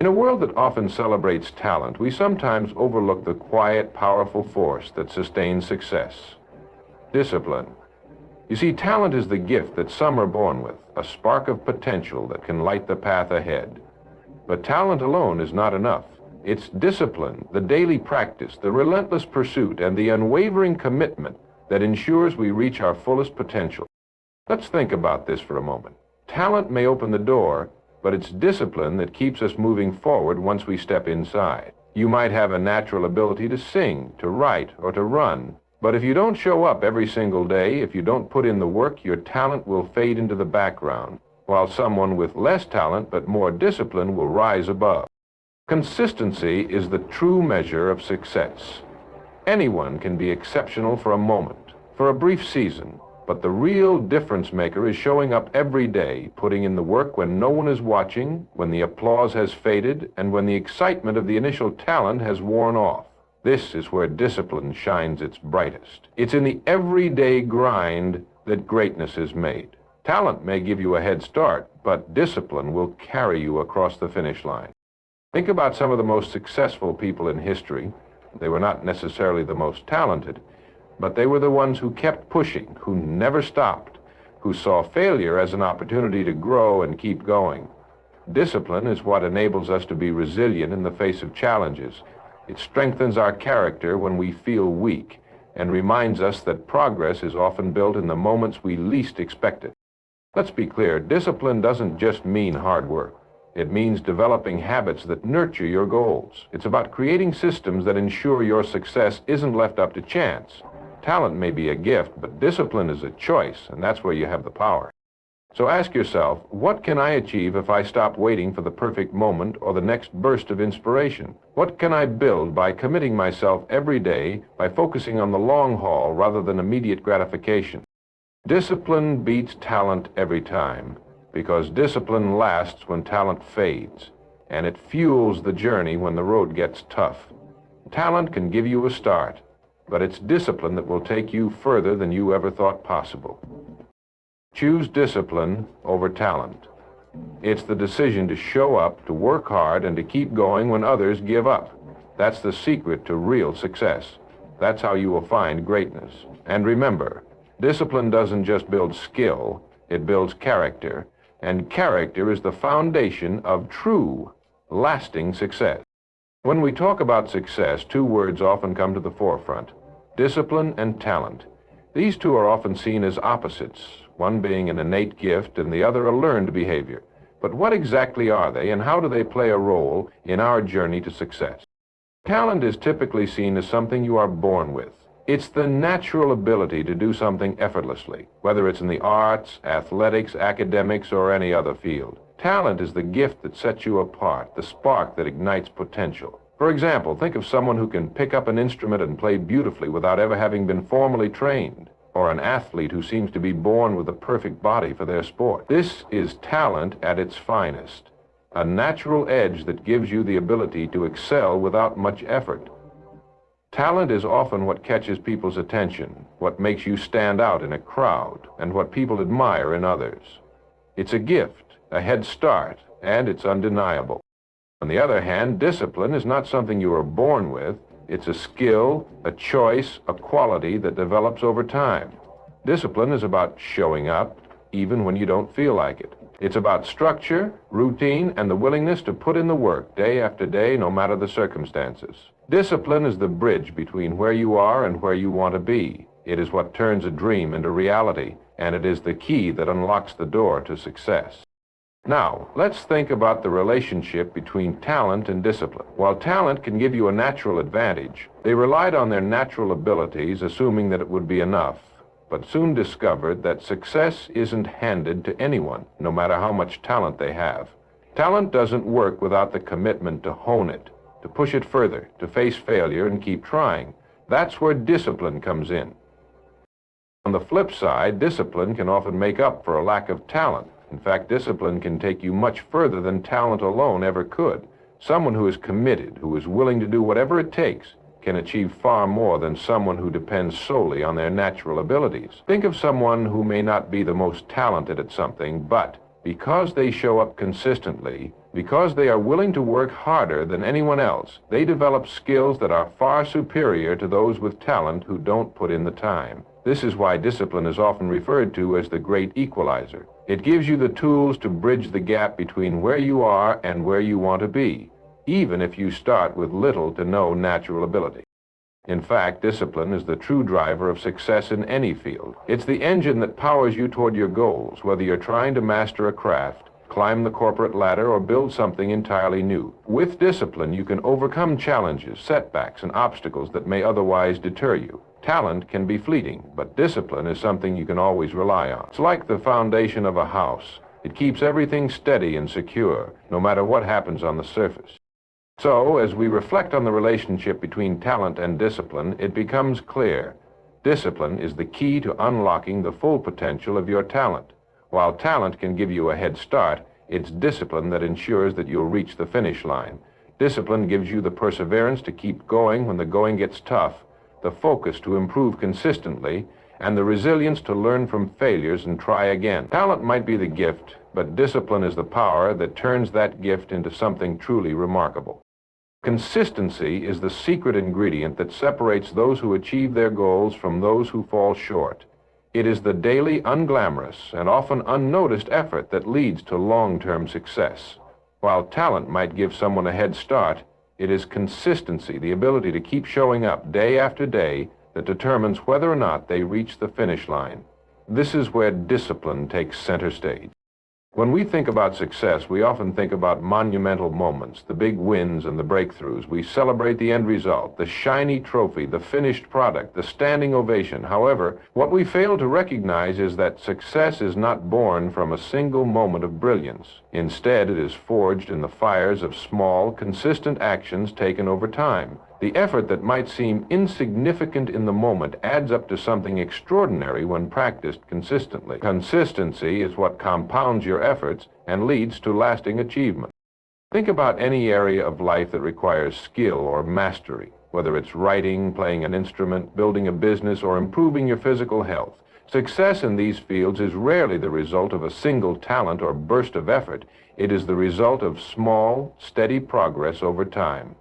In a world that often celebrates talent, we sometimes overlook the quiet, powerful force that sustains success: discipline. You see, talent is the gift that some are born with, a spark of potential that can light the path ahead. But talent alone is not enough. It's discipline, the daily practice, the relentless pursuit, and the unwavering commitment that ensures we reach our fullest potential. Let's think about this for a moment. Talent may open the door, but it's discipline that keeps us moving forward once we step inside. You might have a natural ability to sing, to write, or to run, but if you don't show up every single day, if you don't put in the work, your talent will fade into the background, while someone with less talent but more discipline will rise above. Consistency is the true measure of success. Anyone can be exceptional for a moment, for a brief season, but the real difference maker is showing up every day, putting in the work when no one is watching, when the applause has faded, and when the excitement of the initial talent has worn off. This is where discipline shines its brightest. It's in the everyday grind that greatness is made. Talent may give you a head start, but discipline will carry you across the finish line. Think about some of the most successful people in history. They were not necessarily the most talented, but they were the ones who kept pushing, who never stopped, who saw failure as an opportunity to grow and keep going. Discipline is what enables us to be resilient in the face of challenges. It strengthens our character when we feel weak and reminds us that progress is often built in the moments we least expect it. Let's be clear, discipline doesn't just mean hard work. It means developing habits that nurture your goals. It's about creating systems that ensure your success isn't left up to chance. Talent may be a gift, but discipline is a choice, and that's where you have the power. So ask yourself, what can I achieve if I stop waiting for the perfect moment or the next burst of inspiration? What can I build by committing myself every day, by focusing on the long haul rather than immediate gratification? Discipline beats talent every time, because discipline lasts when talent fades, and it fuels the journey when the road gets tough. Talent can give you a start, but it's discipline that will take you further than you ever thought possible. Choose discipline over talent. It's the decision to show up, to work hard, and to keep going when others give up. That's the secret to real success. That's how you will find greatness. And remember, discipline doesn't just build skill, it builds character. And character is the foundation of true, lasting success. When we talk about success, two words often come to the forefront: discipline and talent. These two are often seen as opposites, one being an innate gift and the other a learned behavior. But what exactly are they, and how do they play a role in our journey to success? Talent is typically seen as something you are born with. It's the natural ability to do something effortlessly, whether it's in the arts, athletics, academics, or any other field. Talent is the gift that sets you apart, the spark that ignites potential. For example, think of someone who can pick up an instrument and play beautifully without ever having been formally trained, or an athlete who seems to be born with a perfect body for their sport. This is talent at its finest, a natural edge that gives you the ability to excel without much effort. Talent is often what catches people's attention, what makes you stand out in a crowd, and what people admire in others. It's a gift, a head start, and it's undeniable. On the other hand, discipline is not something you are born with. It's a skill, a choice, a quality that develops over time. Discipline is about showing up, even when you don't feel like it. It's about structure, routine, and the willingness to put in the work day after day, no matter the circumstances. Discipline is the bridge between where you are and where you want to be. It is what turns a dream into reality, and it is the key that unlocks the door to success. Now, let's think about the relationship between talent and discipline. While talent can give you a natural advantage, they relied on their natural abilities, assuming that it would be enough, but soon discovered that success isn't handed to anyone, no matter how much talent they have. Talent doesn't work without the commitment to hone it, to push it further, to face failure and keep trying. That's where discipline comes in. On the flip side, discipline can often make up for a lack of talent. In fact, discipline can take you much further than talent alone ever could. Someone who is committed, who is willing to do whatever it takes, can achieve far more than someone who depends solely on their natural abilities. Think of someone who may not be the most talented at something, but because they show up consistently, Because they are willing to work harder than anyone else, they develop skills that are far superior to those with talent who don't put in the time. This is why discipline is often referred to as the great equalizer. It gives you the tools to bridge the gap between where you are and where you want to be, even if you start with little to no natural ability. In fact, discipline is the true driver of success in any field. It's the engine that powers you toward your goals, whether you're trying to master a craft, climb the corporate ladder, or build something entirely new. With discipline, you can overcome challenges, setbacks, and obstacles that may otherwise deter you. Talent can be fleeting, but discipline is something you can always rely on. It's like the foundation of a house. It keeps everything steady and secure, no matter what happens on the surface. So, as we reflect on the relationship between talent and discipline, it becomes clear. Discipline is the key to unlocking the full potential of your talent. While talent can give you a head start, it's discipline that ensures that you'll reach the finish line. Discipline gives you the perseverance to keep going when the going gets tough, the focus to improve consistently, and the resilience to learn from failures and try again. Talent might be the gift, but discipline is the power that turns that gift into something truly remarkable. Consistency is the secret ingredient that separates those who achieve their goals from those who fall short. It is the daily, unglamorous, and often unnoticed effort that leads to long-term success. While talent might give someone a head start, it is consistency, the ability to keep showing up day after day, that determines whether or not they reach the finish line. This is where discipline takes center stage. When we think about success, we often think about monumental moments, the big wins and the breakthroughs. We celebrate the end result, the shiny trophy, the finished product, the standing ovation. However, what we fail to recognize is that success is not born from a single moment of brilliance. Instead, it is forged in the fires of small, consistent actions taken over time. The effort that might seem insignificant in the moment adds up to something extraordinary when practiced consistently. Consistency is what compounds your efforts and leads to lasting achievement. Think about any area of life that requires skill or mastery, whether it's writing, playing an instrument, building a business, or improving your physical health. Success in these fields is rarely the result of a single talent or burst of effort. It is the result of small, steady progress over time.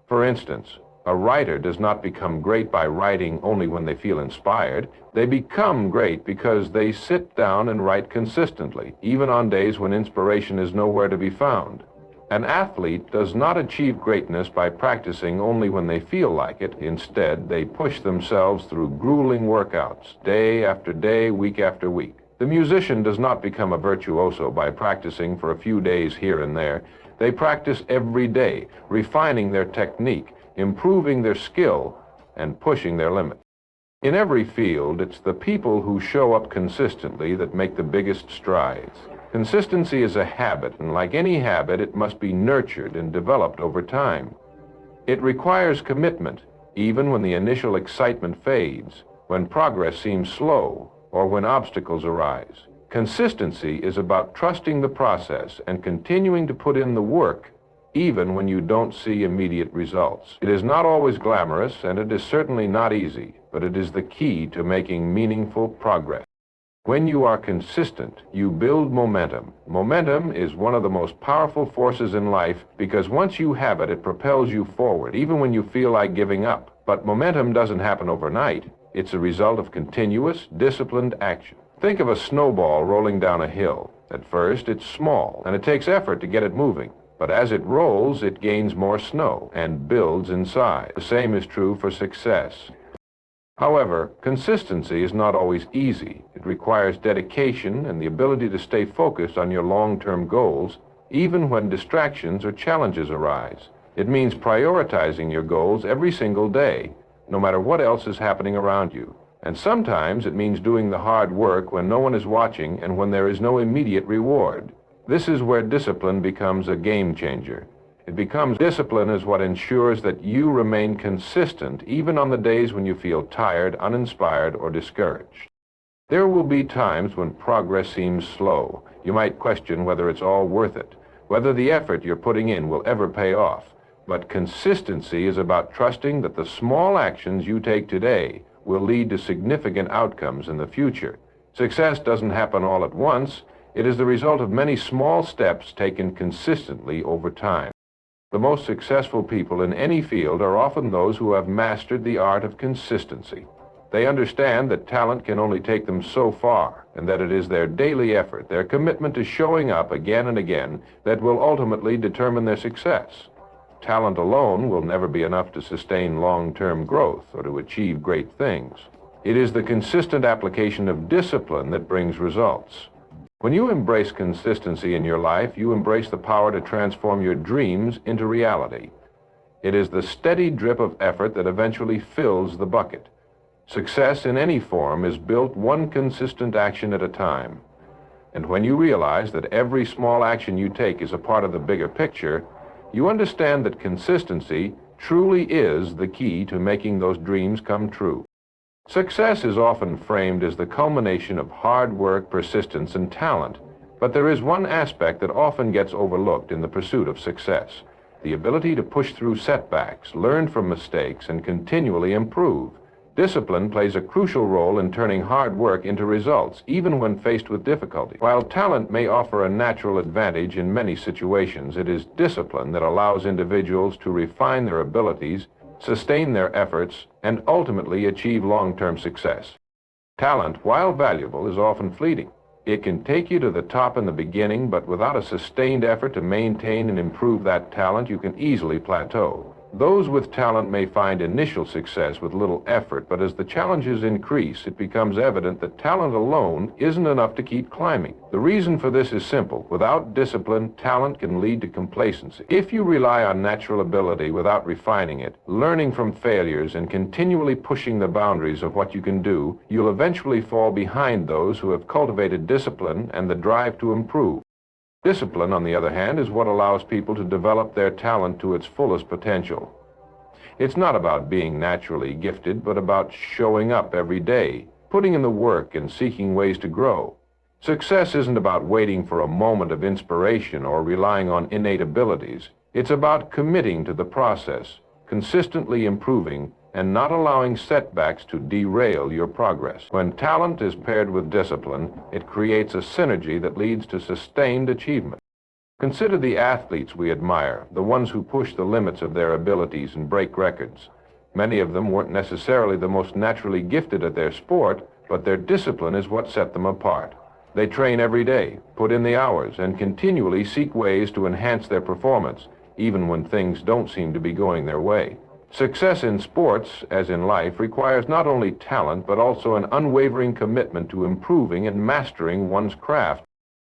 For instance, a writer does not become great by writing only when they feel inspired. They become great because they sit down and write consistently, even on days when inspiration is nowhere to be found. An athlete does not achieve greatness by practicing only when they feel like it. Instead, they push themselves through grueling workouts, day after day, week after week. The musician does not become a virtuoso by practicing for a few days here and there. They practice every day, refining their technique, improving their skill, and pushing their limits. In every field, it's the people who show up consistently that make the biggest strides. Consistency is a habit, and like any habit, it must be nurtured and developed over time. It requires commitment, even when the initial excitement fades, when progress seems slow, or when obstacles arise. Consistency is about trusting the process and continuing to put in the work even when you don't see immediate results. It is not always glamorous, and it is certainly not easy, but it is the key to making meaningful progress. When you are consistent, you build momentum. Momentum is one of the most powerful forces in life because once you have it, it propels you forward, even when you feel like giving up. But momentum doesn't happen overnight. It's a result of continuous, disciplined action. Think of a snowball rolling down a hill. At first, it's small, and it takes effort to get it moving. But as it rolls, it gains more snow and builds in size. The same is true for success. However, consistency is not always easy. It requires dedication and the ability to stay focused on your long-term goals, even when distractions or challenges arise. It means prioritizing your goals every single day, no matter what else is happening around you. And sometimes it means doing the hard work when no one is watching and when there is no immediate reward. This is where discipline becomes a game changer. Discipline is what ensures that you remain consistent even on the days when you feel tired, uninspired, or discouraged. There will be times when progress seems slow. You might question whether it's all worth it, whether the effort you're putting in will ever pay off. But consistency is about trusting that the small actions you take today will lead to significant outcomes in the future. Success doesn't happen all at once. It is the result of many small steps taken consistently over time. The most successful people in any field are often those who have mastered the art of consistency. They understand that talent can only take them so far, and that it is their daily effort, their commitment to showing up again and again, that will ultimately determine their success. Talent alone will never be enough to sustain long-term growth or to achieve great things. It is the consistent application of discipline that brings results. When you embrace consistency in your life, you embrace the power to transform your dreams into reality. It is the steady drip of effort that eventually fills the bucket. Success in any form is built one consistent action at a time. And when you realize that every small action you take is a part of the bigger picture, you understand that consistency truly is the key to making those dreams come true. Success is often framed as the culmination of hard work, persistence, and talent, but there is one aspect that often gets overlooked in the pursuit of success: the ability to push through setbacks, learn from mistakes, and continually improve. Discipline plays a crucial role in turning hard work into results, even when faced with difficulty. While talent may offer a natural advantage in many situations, it is discipline that allows individuals to refine their abilities, sustain their efforts, and ultimately achieve long-term success. Talent, while valuable, is often fleeting. It can take you to the top in the beginning, but without a sustained effort to maintain and improve that talent, you can easily plateau. Those with talent may find initial success with little effort, but as the challenges increase, it becomes evident that talent alone isn't enough to keep climbing. The reason for this is simple. Without discipline, talent can lead to complacency. If you rely on natural ability without refining it, learning from failures, and continually pushing the boundaries of what you can do, you'll eventually fall behind those who have cultivated discipline and the drive to improve. Discipline, on the other hand, is what allows people to develop their talent to its fullest potential. It's not about being naturally gifted, but about showing up every day, putting in the work and seeking ways to grow. Success isn't about waiting for a moment of inspiration or relying on innate abilities. It's about committing to the process, consistently improving, and not allowing setbacks to derail your progress. When talent is paired with discipline, it creates a synergy that leads to sustained achievement. Consider the athletes we admire, the ones who push the limits of their abilities and break records. Many of them weren't necessarily the most naturally gifted at their sport, but their discipline is what set them apart. They train every day, put in the hours, and continually seek ways to enhance their performance, even when things don't seem to be going their way. Success in sports, as in life, requires not only talent, but also an unwavering commitment to improving and mastering one's craft.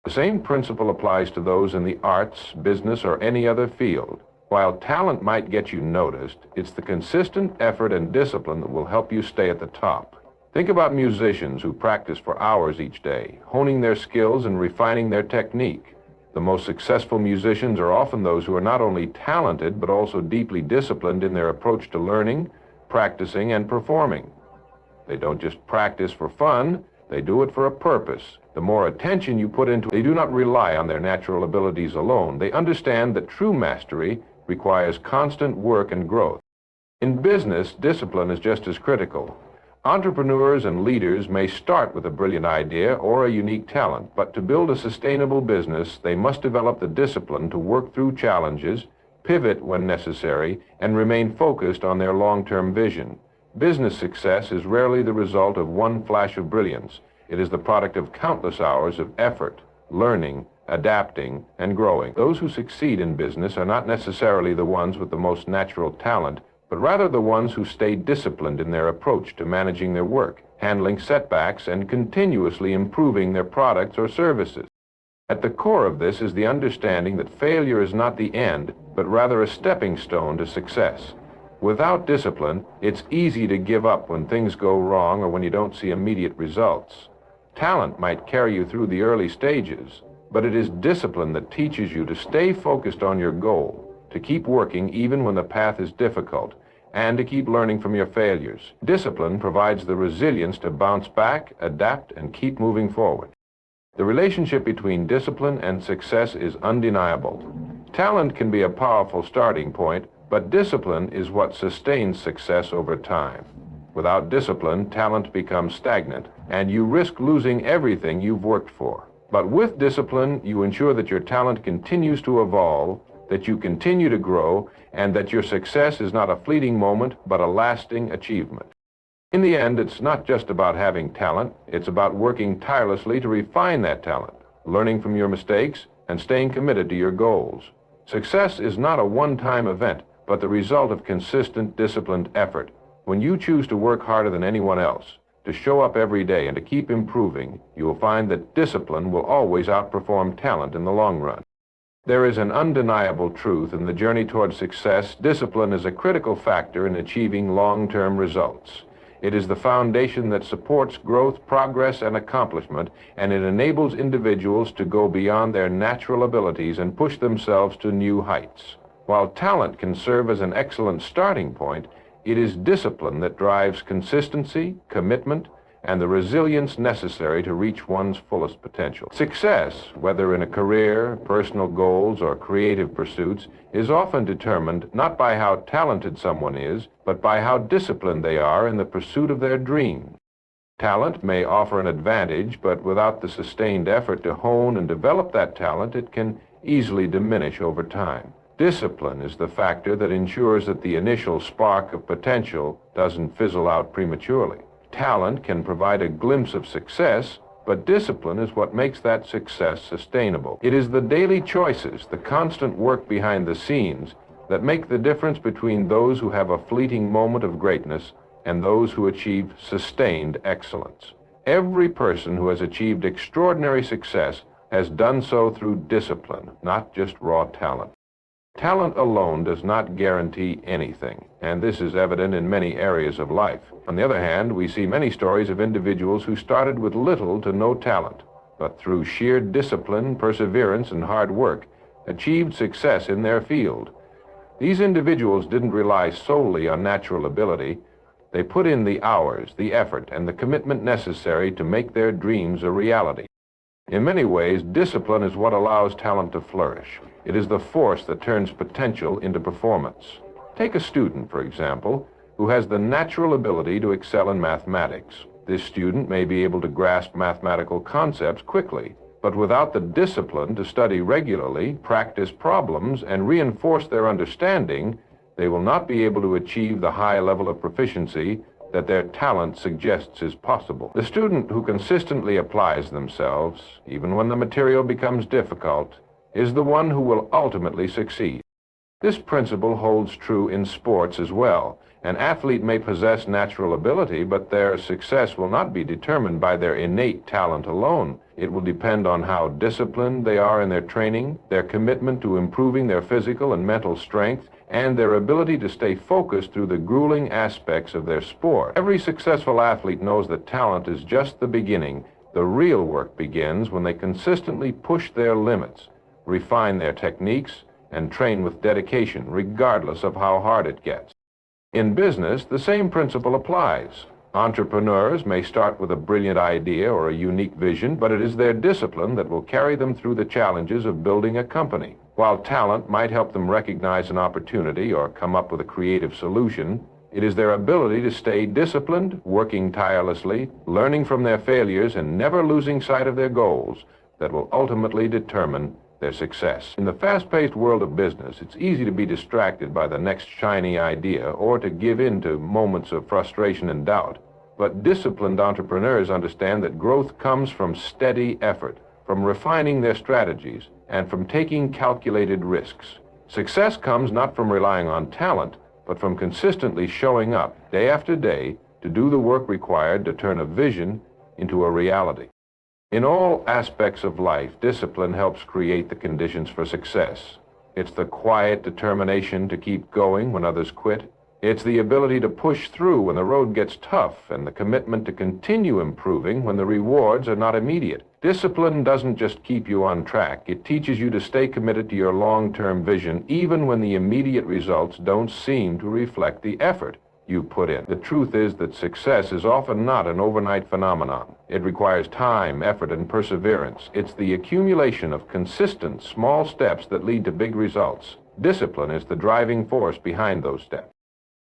The same principle applies to those in the arts, business, or any other field. While talent might get you noticed, it's the consistent effort and discipline that will help you stay at the top. Think about musicians who practice for hours each day, honing their skills and refining their technique. The most successful musicians are often those who are not only talented, but also deeply disciplined in their approach to learning, practicing, and performing. They don't just practice for fun, they do it for a purpose. The more attention you put into it, they do not rely on their natural abilities alone. They understand that true mastery requires constant work and growth. In business, discipline is just as critical. Entrepreneurs and leaders may start with a brilliant idea or a unique talent, but to build a sustainable business, they must develop the discipline to work through challenges, pivot when necessary, and remain focused on their long-term vision. Business success is rarely the result of one flash of brilliance. It is the product of countless hours of effort, learning, adapting, and growing. Those who succeed in business are not necessarily the ones with the most natural talent, but rather the ones who stay disciplined in their approach to managing their work, handling setbacks, and continuously improving their products or services. At the core of this is the understanding that failure is not the end, but rather a stepping stone to success. Without discipline, it's easy to give up when things go wrong or when you don't see immediate results. Talent might carry you through the early stages, but it is discipline that teaches you to stay focused on your goal, to keep working even when the path is difficult, and to keep learning from your failures. Discipline provides the resilience to bounce back, adapt, and keep moving forward. The relationship between discipline and success is undeniable. Talent can be a powerful starting point, but discipline is what sustains success over time. Without discipline, talent becomes stagnant, and you risk losing everything you've worked for. But with discipline, you ensure that your talent continues to evolve, that you continue to grow, and that your success is not a fleeting moment, but a lasting achievement. In the end, it's not just about having talent, it's about working tirelessly to refine that talent, learning from your mistakes, and staying committed to your goals. Success is not a one-time event, but the result of consistent, disciplined effort. When you choose to work harder than anyone else, to show up every day and to keep improving, you will find that discipline will always outperform talent in the long run. There is an undeniable truth in the journey toward success. Discipline is a critical factor in achieving long-term results. It is the foundation that supports growth, progress, and accomplishment, and it enables individuals to go beyond their natural abilities and push themselves to new heights. While talent can serve as an excellent starting point, it is discipline that drives consistency, commitment, and the resilience necessary to reach one's fullest potential. Success, whether in a career, personal goals, or creative pursuits, is often determined not by how talented someone is, but by how disciplined they are in the pursuit of their dream. Talent may offer an advantage, but without the sustained effort to hone and develop that talent, it can easily diminish over time. Discipline is the factor that ensures that the initial spark of potential doesn't fizzle out prematurely. Talent can provide a glimpse of success, but discipline is what makes that success sustainable. It is the daily choices, the constant work behind the scenes, that make the difference between those who have a fleeting moment of greatness and those who achieve sustained excellence. Every person who has achieved extraordinary success has done so through discipline, not just raw talent. Talent alone does not guarantee anything, and this is evident in many areas of life. On the other hand, we see many stories of individuals who started with little to no talent, but through sheer discipline, perseverance, and hard work, achieved success in their field. These individuals didn't rely solely on natural ability. They put in the hours, the effort, and the commitment necessary to make their dreams a reality. In many ways, discipline is what allows talent to flourish. It is the force that turns potential into performance. Take a student, for example, who has the natural ability to excel in mathematics. This student may be able to grasp mathematical concepts quickly, but without the discipline to study regularly, practice problems, and reinforce their understanding, they will not be able to achieve the high level of proficiency that their talent suggests is possible. The student who consistently applies themselves, even when the material becomes difficult, is the one who will ultimately succeed. This principle holds true in sports as well. An athlete may possess natural ability, but their success will not be determined by their innate talent alone. It will depend on how disciplined they are in their training, their commitment to improving their physical and mental strength, and their ability to stay focused through the grueling aspects of their sport. Every successful athlete knows that talent is just the beginning. The real work begins when they consistently push their limits, refine their techniques, and train with dedication, regardless of how hard it gets. In business, the same principle applies. Entrepreneurs may start with a brilliant idea or a unique vision, but it is their discipline that will carry them through the challenges of building a company. While talent might help them recognize an opportunity or come up with a creative solution, it is their ability to stay disciplined, working tirelessly, learning from their failures, and never losing sight of their goals that will ultimately determine their success. In the fast-paced world of business, it's easy to be distracted by the next shiny idea or to give in to moments of frustration and doubt. But disciplined entrepreneurs understand that growth comes from steady effort, from refining their strategies, and from taking calculated risks. Success comes not from relying on talent, but from consistently showing up day after day to do the work required to turn a vision into a reality. In all aspects of life, discipline helps create the conditions for success. It's the quiet determination to keep going when others quit. It's the ability to push through when the road gets tough, and the commitment to continue improving when the rewards are not immediate. Discipline doesn't just keep you on track. It teaches you to stay committed to your long-term vision, even when the immediate results don't seem to reflect the effort you put in. The truth is that success is often not an overnight phenomenon. It requires time, effort, and perseverance. It's the accumulation of consistent, small steps that lead to big results. Discipline is the driving force behind those steps.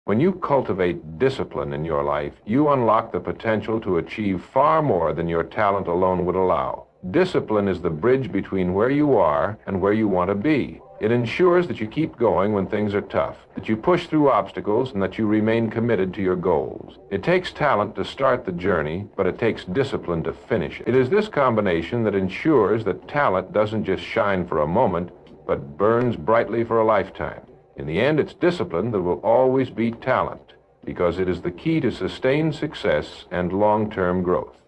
When you cultivate discipline in your life, you unlock the potential to achieve far more than your talent alone would allow. Discipline is the bridge between where you are and where you want to be. It ensures that you keep going when things are tough, that you push through obstacles, and that you remain committed to your goals. It takes talent to start the journey, but it takes discipline to finish it. It is this combination that ensures that talent doesn't just shine for a moment, but burns brightly for a lifetime. In the end, it's discipline that will always beat talent, because it is the key to sustained success and long-term growth.